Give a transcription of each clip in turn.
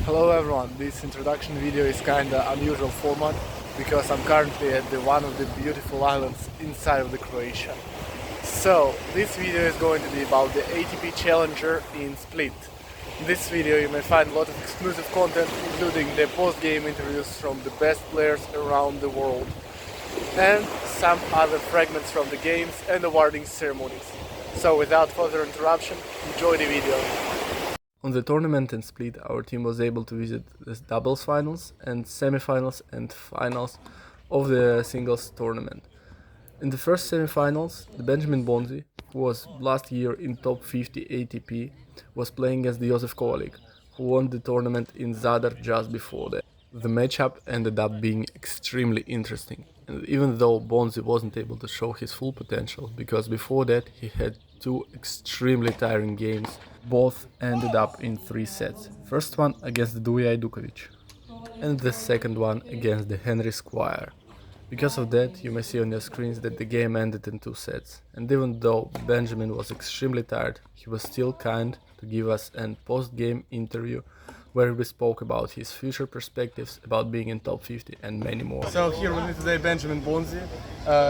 Hello everyone, this introduction video is kinda unusual format because I'm currently at one of the beautiful islands inside of the Croatia. So this video is going to be about the ATP Challenger in Split. In this video you may find a lot of exclusive content, including the post-game interviews from the best players around the world and some other fragments from the games and awarding ceremonies. So without further interruption, enjoy the video. On the tournament in Split, our team was able to visit the doubles finals and semifinals and finals of the singles tournament. In the first semifinals, the Benjamin Bonzi, who was last year in top 50 ATP, was playing against Josef Kovalik, who won the tournament in Zadar just before that. The matchup ended up being extremely interesting, and even though Bonzi wasn't able to show his full potential, because before that he had two extremely tiring games, both ended up in 3 sets. First one against Duja Dukovic, and the second one against the Henry Squire. Because of that, you may see on your screens that the game ended in 2 sets, and even though Benjamin was extremely tired, he was still kind to give us a post-game interview where we spoke about his future perspectives, about being in top 50 and many more. So here with me today Benjamin Bonzi,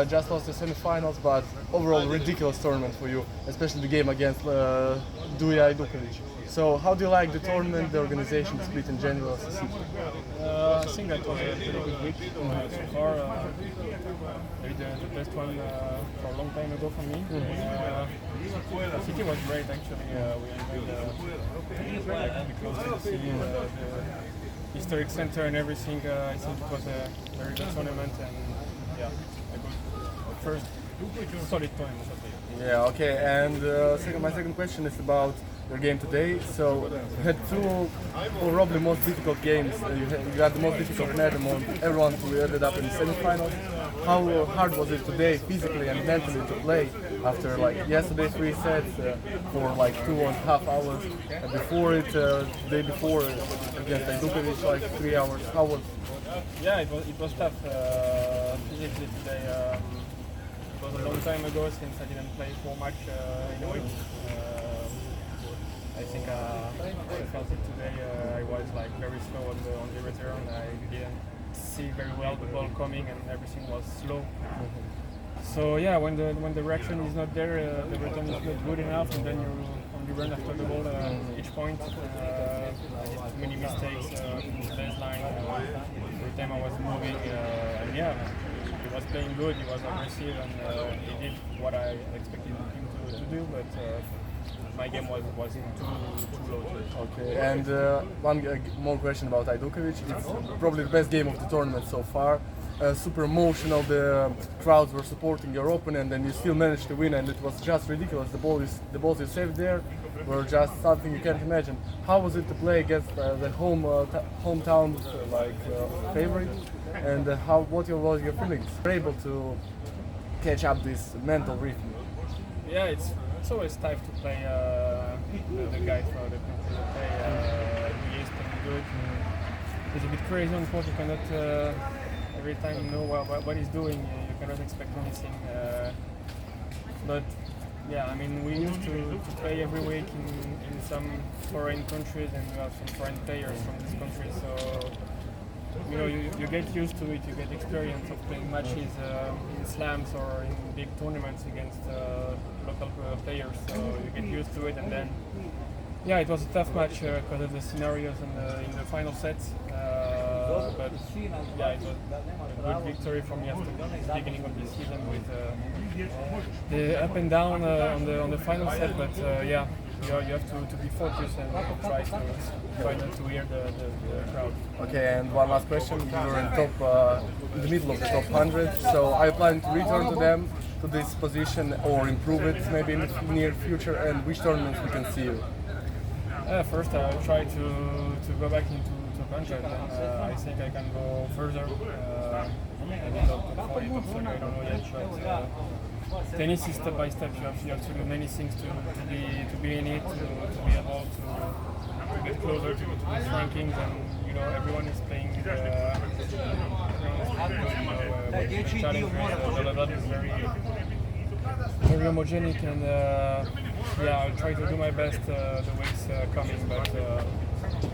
just lost the semifinals, but overall ridiculous tournament for you, especially the game against Duja Dukovic. So how do you like the tournament, the organization, the Split in general as a city? I think that was a pretty good week so far. Maybe the best one for a long time ago for me. The city was great actually. We enjoyed be close to the city, the historic center and everything. I think it was a very good tournament and yeah, a good first solid tournament. Yeah, okay, and my second question is about your game today. So you had two probably most difficult games. You had the most difficult net among everyone who ended up in the semifinals. How hard was it today, physically and mentally, to play after like yesterday 3 sets for like 2.5 hours, and before it, the day before against Dukovic like 3 hours? How was? Yeah, it was tough physically today. It was a long time ago since I didn't play so much in a week. I think I felt it today. I was like very slow on the return. I didn't see very well the ball coming, and everything was slow. So yeah, when the reaction is not there, the return is not good enough, and then you only run after the ball each point. I did too many mistakes in the baseline. Every time I was moving, and yeah, he was playing good. He was aggressive, and he did what I expected him to do, but. My game was too low. Okay, and one more question about Ajdukovic. It's probably the best game of the tournament so far. Super emotional, the crowds were supporting your opponent and you still managed to win, and it was just ridiculous. The balls you saved there were just something you can't imagine. How was it to play against the hometown favorite, and what was your feelings? Were you able to catch up this mental rhythm? Yeah, it's always tough to play the guy for the country to play. He is pretty good. It's a bit crazy on court. You cannot every time know what he's doing. You cannot expect anything. But yeah, I mean, we used to play every week in some foreign countries, and we have some foreign players from this country. So you know, you get used to it. You get experience of playing matches in slams or in big tournaments against local players. So you get used to it, and then yeah, it was a tough match because of the scenarios in the final sets. But yeah, it was a good victory for me after the beginning of the season with the up and down on the final set. But yeah. You have to be focused and try not to hear the crowd. Okay, and one last question. You were in the middle of the top 100, so are you planning to return to this position or improve it maybe in the near future, and which tournaments we can see you? First, I'll try to go back into top 100, and I think I can go further. Maybe top 40, top 30, I don't know yet, but tennis is step by step. You have to do many things to be in it, to be able to get closer to these rankings, and you know everyone is playing. The level is very homogenic, and yeah, I'll try to do my best the weeks coming, but I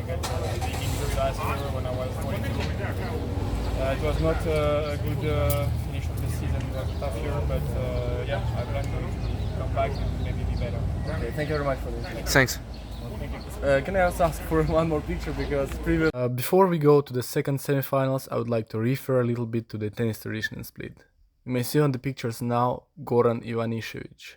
got the injury last year when I was 22. It was not a good finish of the season. It was a tough year, but yeah, I plan to come back and maybe be better. Okay, thank you very much for this. Thanks. Can I also ask for one more picture because previous... before we go to the second semifinals, I would like to refer a little bit to the tennis tradition in Split. You may see on the pictures now Goran Ivanišević.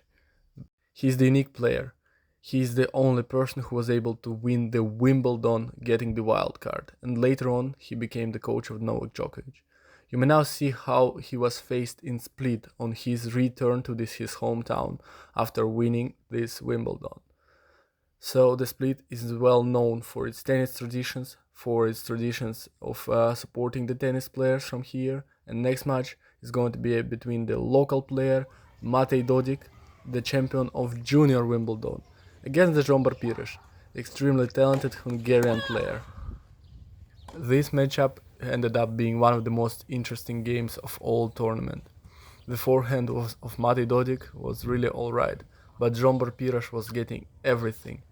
He's the unique player. He's the only person who was able to win the Wimbledon getting the wild card, and later on he became the coach of Novak Djokovic. You may now see how he was faced in Split on his return to his hometown after winning this Wimbledon. So the Split is well known for its tennis traditions, for its traditions of supporting the tennis players from here, and next match is going to be between the local player Matej Dodik, the champion of Junior Wimbledon, against the Zsombor Pires, the extremely talented Hungarian player. This matchup ended up being one of the most interesting games of all tournament. The forehand of Matej Dodik was really alright, but Zsombor Pires was getting everything.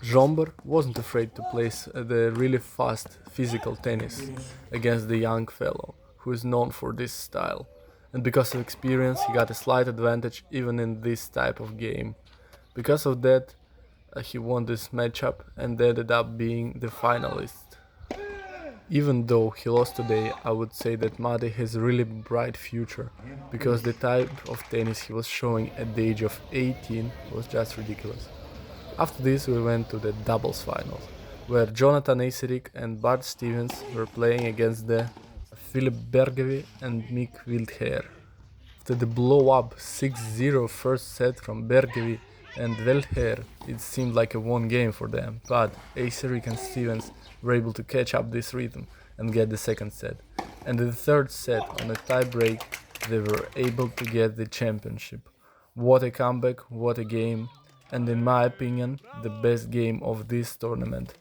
Zsombor wasn't afraid to play the really fast physical tennis against the young fellow, who is known for this style. And because of experience, he got a slight advantage even in this type of game. Because of that, he won this matchup and ended up being the finalist. Even though he lost today, I would say that Matej has a really bright future, because the type of tennis he was showing at the age of 18 was just ridiculous. After this we went to the doubles finals, where Jonathan Acerik and Bart Stevens were playing against the Philip Bergevi and Mick Wildhair. After the blow-up 6-0 first set from Bergevi and Wildhair, it seemed like a one game for them, but Acerik and Stevens were able to catch up this rhythm and get the second set. And in the third set, on a tie break, they were able to get the championship. What a comeback, what a game, and in my opinion, the best game of this tournament.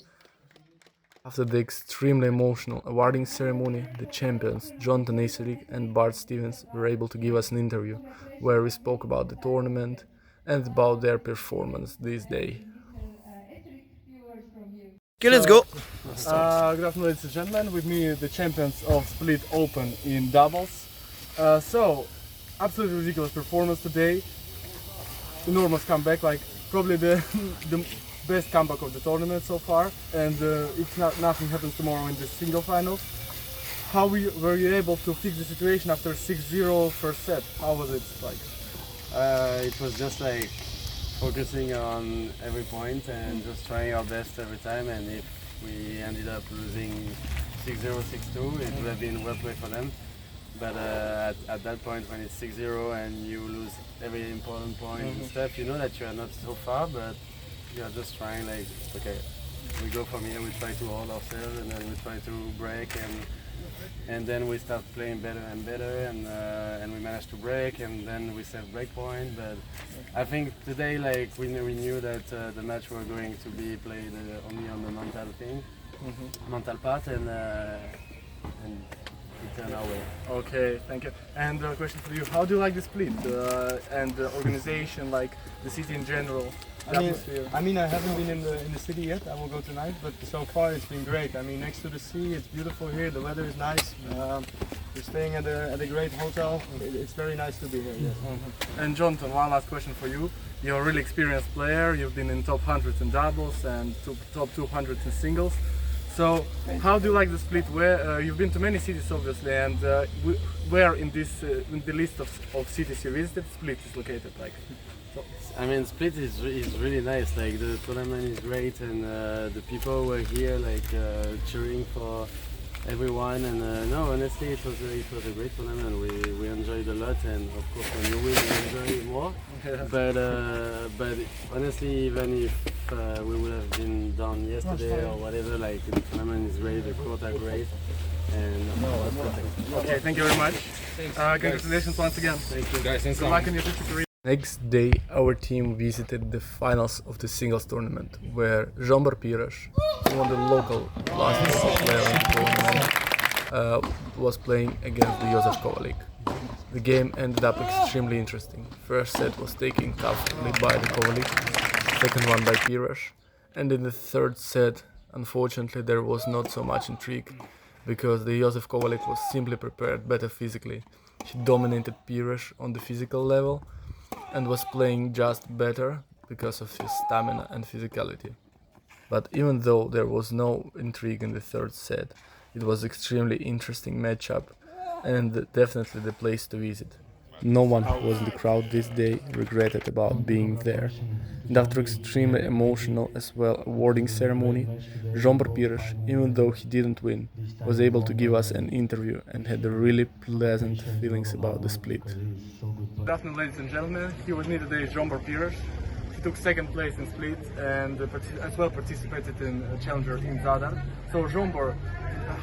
After the extremely emotional awarding ceremony, the champions, Jonathan Acerik and Bart Stevens, were able to give us an interview where we spoke about the tournament and about their performance this day. Okay, let's go. Good afternoon, ladies and gentlemen. With me, the champions of Split Open in doubles. So, absolutely ridiculous performance today. Enormous comeback, like probably the best comeback of the tournament so far. And if nothing happens tomorrow in the single finals, how were you able to fix the situation after 6-0 first set? How was it like? It was just like focusing on every point and just trying our best every time, and if we ended up losing 6-0, 6-2, it would have been well played for them. But at that point when it's 6-0 and you lose every important point and stuff, you know that you are not so far, but you are just trying like, okay, we go from here, we try to hold ourselves and then we try to break, and then we start playing better and better, and we managed to break, and then we set break point. But I think today, like we knew that the match were going to be played only on the mental thing, mental part, and it turned our way. Okay, thank you. And a question for you: how do you like the Split and the organization, like the city in general? I mean, I haven't been in the city yet. I will go tonight, but so far it's been great. I mean, next to the sea, it's beautiful here. The weather is nice. We're staying at a great hotel. It's very nice to be here. Yes. And Jonathan, one last question for you. You're a really experienced player. You've been in top 100 in doubles and top 200 in singles. So, how do you like the Split? Where you've been to many cities, obviously, and where in this in the list of cities you visited, Split is located? Like. I mean, Split is really nice. Like the tournament is great, and the people were here like cheering for everyone. And no, honestly, it was a great tournament. We enjoyed a lot, and of course, when you win, you enjoy it more. But honestly, even if we would have been down yesterday or whatever, like the tournament is great. The court are great, and it's perfect. Okay, thank you very much. Congratulations once again. Thank you, Guys, Good luck in your future career. Next day, our team visited the finals of the singles tournament, where Zsombor Pires, one of the local last player in the tournament, was playing against the Josef Kovalik. The game ended up extremely interesting. First set was taken comfortably by the Kovalik, second one by Pires, And in the third set, unfortunately, there was not so much intrigue because the Josef Kovalik was simply prepared better physically. He dominated Pires on the physical level and was playing just better because of his stamina and physicality. But even though there was no intrigue in the third set, it was extremely interesting matchup and definitely the place to visit. No one who was in the crowd this day regretted about being there. And after extremely emotional as well awarding ceremony, Jomber Pires, even though he didn't win, was able to give us an interview and had really pleasant feelings about the split. Good afternoon, ladies and gentlemen. Here with me today is Jomber Pires. He took second place in split and as well participated in Challenger in Zadar. So Jomber,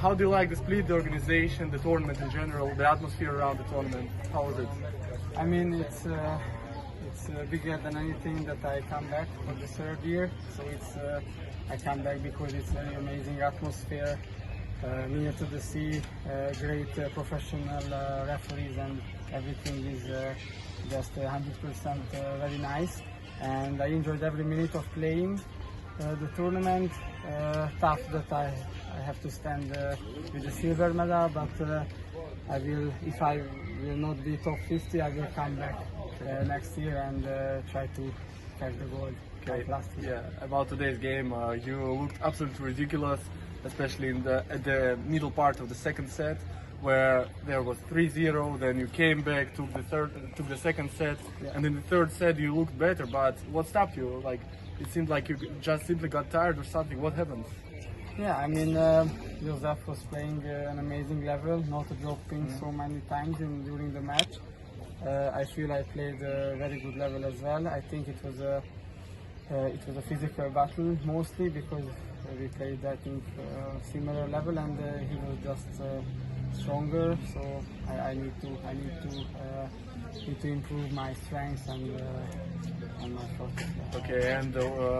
how do you like the split, the organization, the tournament in general, the atmosphere around the tournament? How was it? I mean, it's bigger than anything that I come back for the third year. So I come back because it's an amazing atmosphere, near to the sea, great professional referees, and everything is just 100% very nice. And I enjoyed every minute of playing the tournament. Tough that I have to stand with the silver medal, but I will, if I will not be top 50, I will come back next year and try to catch the gold like last year. Yeah, about today's game, you looked absolutely ridiculous, especially at the middle part of the second set, where there was 3-0, then you came back, took the second set, Yeah. and in the third set you looked better. But what stopped you? Like, it seemed like you just simply got tired or something. What happened? Yeah, I mean, Josef was playing an amazing level, not dropping so many times during the match. I feel I played a very good level as well. I think it was a physical battle mostly because we played, I think, similar level, and he was just stronger. So I need to improve my strengths and my shot. Yeah. Okay, and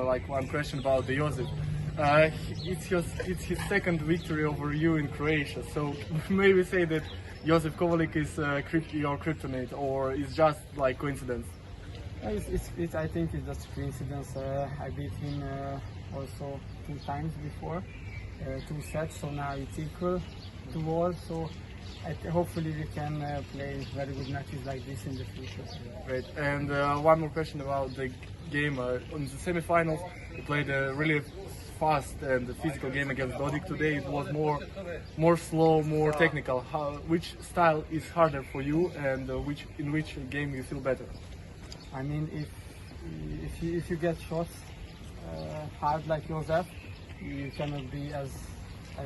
like one question about the Josef. It's his second victory over you in Croatia. So maybe say that Josef Kovalik is your kryptonite, or is just like coincidence? I think it's just coincidence. I beat him also 2 times before, 2 sets. So now it's equal to all. So hopefully we can play very good matches like this in the future. Great. And one more question about the game. On the semifinals, you played a really fast and physical game against Dodik. Today it was more slow, more technical. Which style is harder for you, and in which game you feel better? I mean, if you get shots hard like Josef, you cannot be as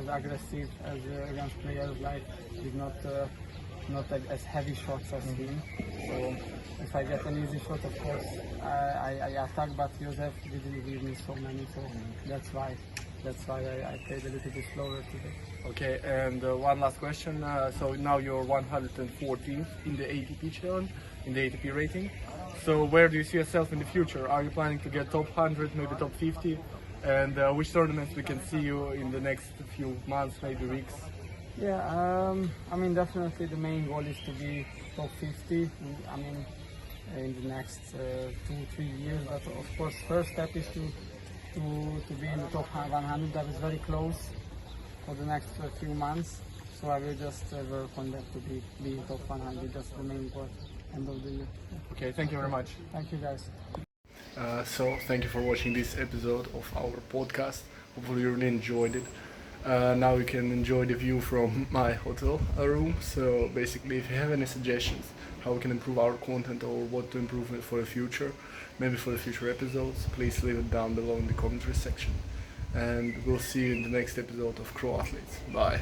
aggressive as against players like with not as heavy shots as him. So if I get an easy shot, of course I attack, but Josef didn't give me so many, so that's why I played a little bit slower today. Okay, and one last question. So now you're 114th in the ATP challenge, in the ATP rating. So where do you see yourself in the future? Are you planning to get top 100, maybe top 50? And which tournaments we can see you in the next few months, maybe weeks? Yeah, I mean, definitely the main goal is to be top 50. I mean, in the next 2-3 years. But of course, first step is to be in the top 100. That is very close for the next few months. So I will just work on that to be in top 100. That's the main goal end of the year. Okay, thank you very much. Thank you, guys. So thank you for watching this episode of our podcast. Hopefully you really enjoyed it. Now you can enjoy the view from my hotel room. So basically, if you have any suggestions how we can improve our content or what to improve for the future, maybe for the future episodes, please leave it down below in the commentary section. And we'll see you in the next episode of Crow Athletes. Bye.